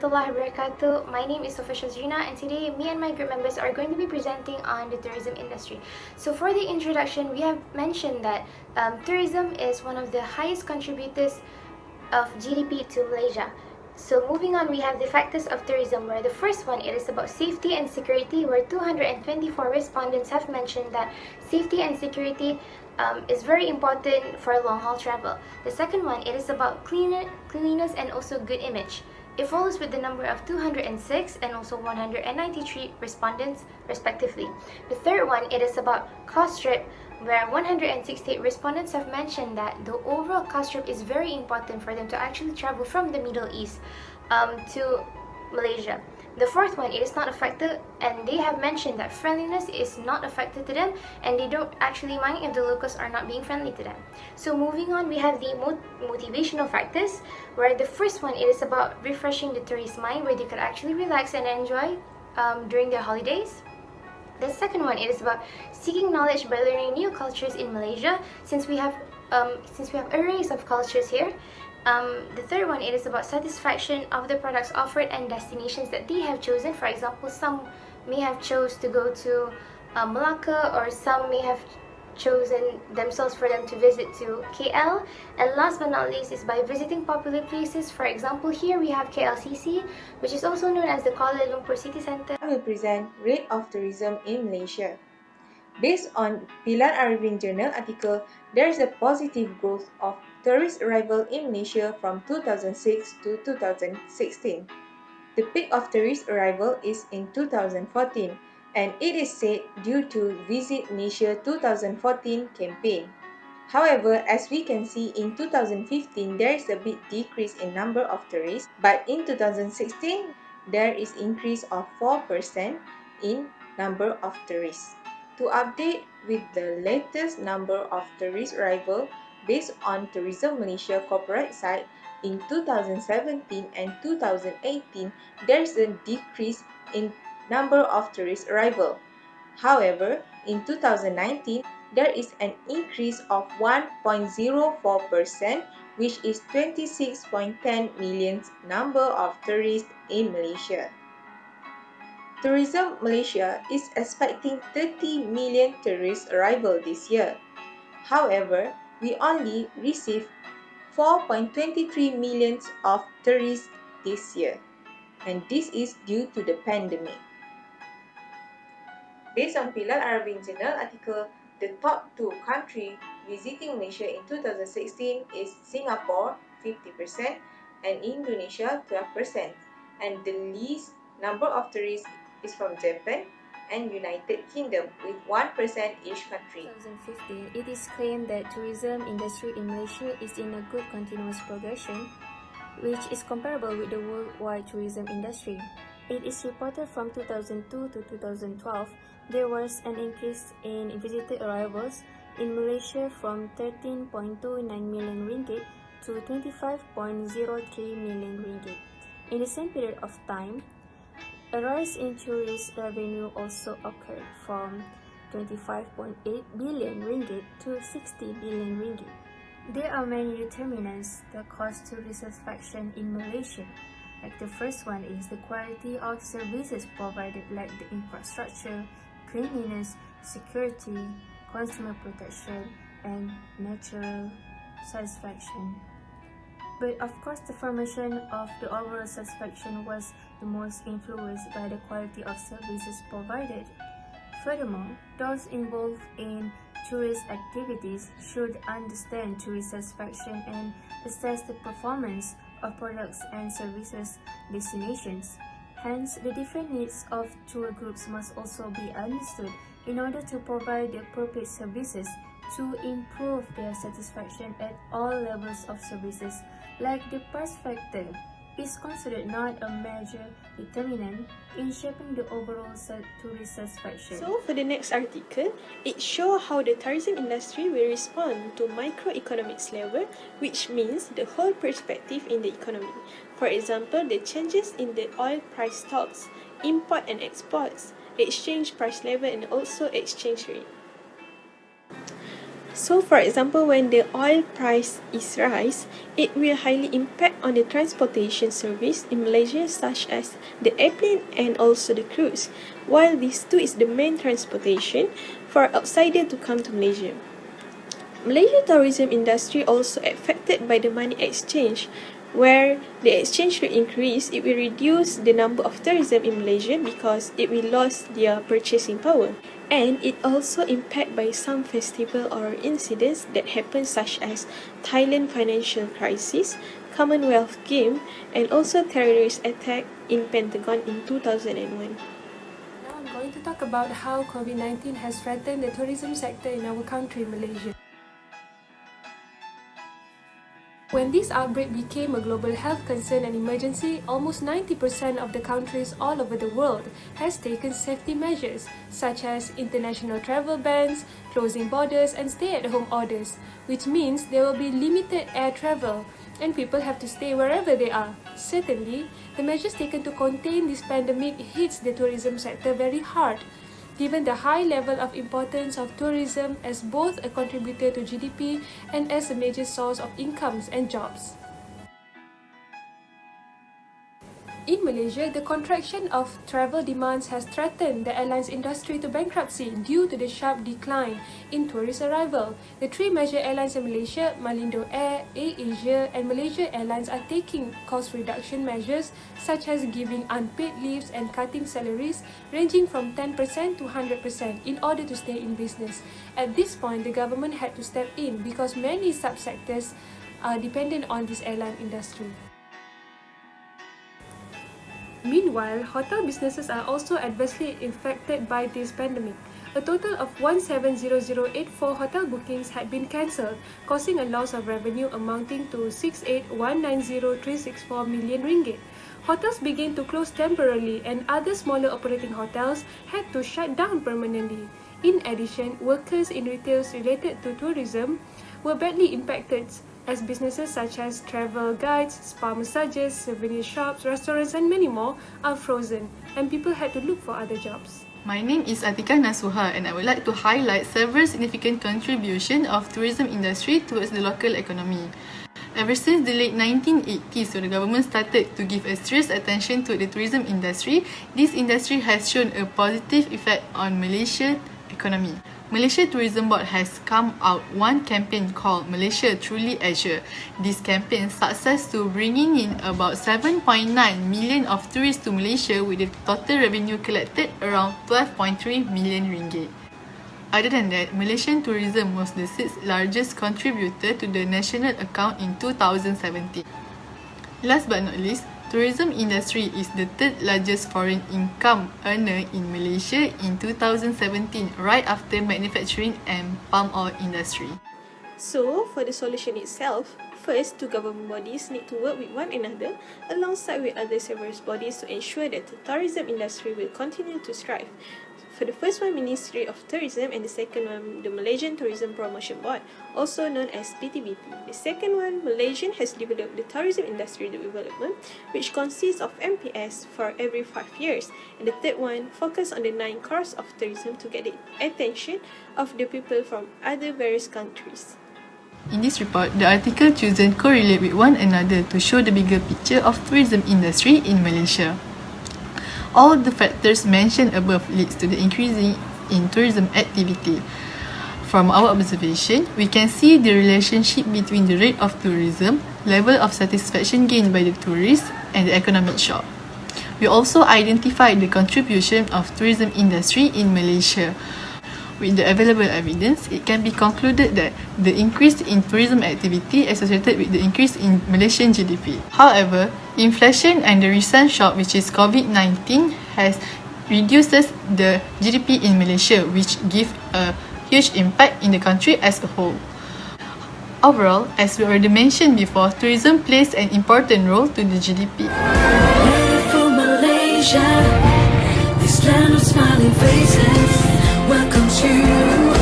warahmatullahi wabarakatuh. My name is Shazrina, and today me and my group members are going to be presenting on the tourism industry. So for the introduction, we have mentioned that tourism is one of the highest contributors of GDP to Malaysia. So moving on, we have the factors of tourism, where the first one, it is about safety and security, where 224 respondents have mentioned that safety and security is very important for long-haul travel. The second one, it is about cleanliness and also good image. It follows with the number of 206 and also 193 respondents respectively. The third one, it is about cost trip, where 168 respondents have mentioned that the overall cost trip is very important for them to actually travel from the Middle East to Malaysia. The fourth one, it is not affected, and they have mentioned that friendliness is not affected to them, and they don't actually mind if the locals are not being friendly to them. So moving on, we have the motivational factors, where the first one, it is about refreshing the tourist mind, where they could actually relax and enjoy during their holidays. The second one, it is about seeking knowledge by learning new cultures in Malaysia, since we have arrays of cultures here. The third one, it is about satisfaction of the products offered and destinations that they have chosen. For example, some may have chose to go to Malacca, or some may have chosen themselves for them to visit to KL. And last but not least is by visiting popular places. For example, here we have KLCC, which is also known as the Kuala Lumpur City Centre. I will present rate of tourism in Malaysia. Based on Pilar Arifin Journal article, there is a positive growth of tourist arrival in Malaysia from 2006 to 2016. The peak of tourist arrival is in 2014, and it is said due to Visit Malaysia 2014 campaign. However, as we can see in 2015, there is a big decrease in number of tourists, but in 2016, there is increase of 4% in number of tourists. To update with the latest number of tourist arrival based on Tourism Malaysia corporate site, in 2017 and 2018, there is a decrease in number of tourist arrival. However, in 2019, there is an increase of 1.04%, which is 26.10 million number of tourists in Malaysia. Tourism Malaysia is expecting 30 million tourist arrival this year. However, we only received 4.23 million of tourists this year, and this is due to the pandemic. Based on Pilar Arifin Journal article, the top two countries visiting Malaysia in 2016 is Singapore 50% and Indonesia 12%, and the least number of tourists is from Japan and United Kingdom with 1% each country. 2015, it is claimed that tourism industry in Malaysia is in a good continuous progression, which is comparable with the worldwide tourism industry. It is reported from 2002 to 2012, there was an increase in visitor arrivals in Malaysia from 13.29 million ringgit to 25.03 million ringgit. In the same period of time, a rise in tourist revenue also occurred from 25.8 billion ringgit to 60 billion ringgit. There are many determinants that cause tourist satisfaction in Malaysia. Like the first one is the quality of services provided, like the infrastructure, cleanliness, security, consumer protection, and natural satisfaction. But of course, the formation of the overall satisfaction was the most influenced by the quality of services provided. Furthermore, those involved in tourist activities should understand tourist satisfaction and assess the performance of products and services destinations. Hence, the different needs of tour groups must also be understood in order to provide the appropriate services to improve their satisfaction at all levels of services. Like the price factor is considered not a major determinant in shaping the overall tourist satisfaction. So for the next article, it shows how the tourism industry will respond to microeconomics level, which means the whole perspective in the economy. For example, the changes in the oil price stocks, import and exports, exchange price level, and also exchange rate. So, for example, when the oil price is rise, it will highly impact on the transportation service in Malaysia, such as the airplane and also the cruise, while these two is the main transportation for outsider to come to Malaysia. Malaysia tourism industry also affected by the money exchange, where the exchange rate increase, it will reduce the number of tourism in Malaysia because it will lose their purchasing power. And it also impacted by some festival or incidents that happen, such as Thailand financial crisis, Commonwealth Game, and also terrorist attack in Pentagon in 2001. Now I'm going to talk about how COVID-19 has threatened the tourism sector in our country, Malaysia. When this outbreak became a global health concern and emergency, almost 90% of the countries all over the world has taken safety measures, such as international travel bans, closing borders, and stay-at-home orders, which means there will be limited air travel, and people have to stay wherever they are. Certainly, the measures taken to contain this pandemic hits the tourism sector very hard, given the high level of importance of tourism as both a contributor to GDP and as a major source of incomes and jobs. In Malaysia, the contraction of travel demands has threatened the airlines industry to bankruptcy due to the sharp decline in tourist arrival. The three major airlines in Malaysia, Malindo Air, AirAsia and Malaysia Airlines, are taking cost reduction measures such as giving unpaid leaves and cutting salaries ranging from 10% to 100% in order to stay in business. At this point, the government had to step in because many subsectors are dependent on this airline industry. Meanwhile, hotel businesses are also adversely affected by this pandemic. A total of 170084 hotel bookings had been cancelled, causing a loss of revenue amounting to 68,190,364 million ringgit. Hotels began to close temporarily and other smaller operating hotels had to shut down permanently. In addition, workers in retails related to tourism were badly impacted, as businesses such as travel guides, spa massages, souvenir shops, restaurants and many more are frozen and people had to look for other jobs. My name is Nasuha and I would like to highlight several significant contributions of tourism industry towards the local economy. Ever since the late 1980s, when the government started to give a serious attention to the tourism industry, this industry has shown a positive effect on Malaysia's economy. Malaysia Tourism Board has come out one campaign called Malaysia Truly Asia. This campaign success to bringing in about 7.9 million of tourists to Malaysia with the total revenue collected around 12.3 million ringgit. Other than that, Malaysian tourism was the sixth largest contributor to the national account in 2017. Last but not least, tourism industry is the third largest foreign income earner in Malaysia in 2017, right after manufacturing and palm oil industry. So, for the solution itself, first, two government bodies need to work with one another alongside with other service bodies to ensure that the tourism industry will continue to thrive. For the first one, Ministry of Tourism, and the second one, the Malaysian Tourism Promotion Board, also known as PTBP. The second one, Malaysian has developed the tourism industry development, which consists of MPS for every 5 years. And the third one, focus on the 9 cores of tourism to get the attention of the people from other various countries. In this report, the article chosen correlate with one another to show the bigger picture of tourism industry in Malaysia. All the factors mentioned above leads to the increasing in tourism activity. From our observation, we can see the relationship between the rate of tourism, level of satisfaction gained by the tourists, and the economic shock. We also identified the contribution of tourism industry in Malaysia. With the available evidence, it can be concluded that the increase in tourism activity associated with the increase in Malaysian GDP. However, inflation and the recent shock, which is COVID-19, has reduces the GDP in Malaysia, which give a huge impact in the country as a whole. Overall, as we already mentioned before, tourism plays an important role to the GDP. For Malaysia, this land of smiling faces welcomes you.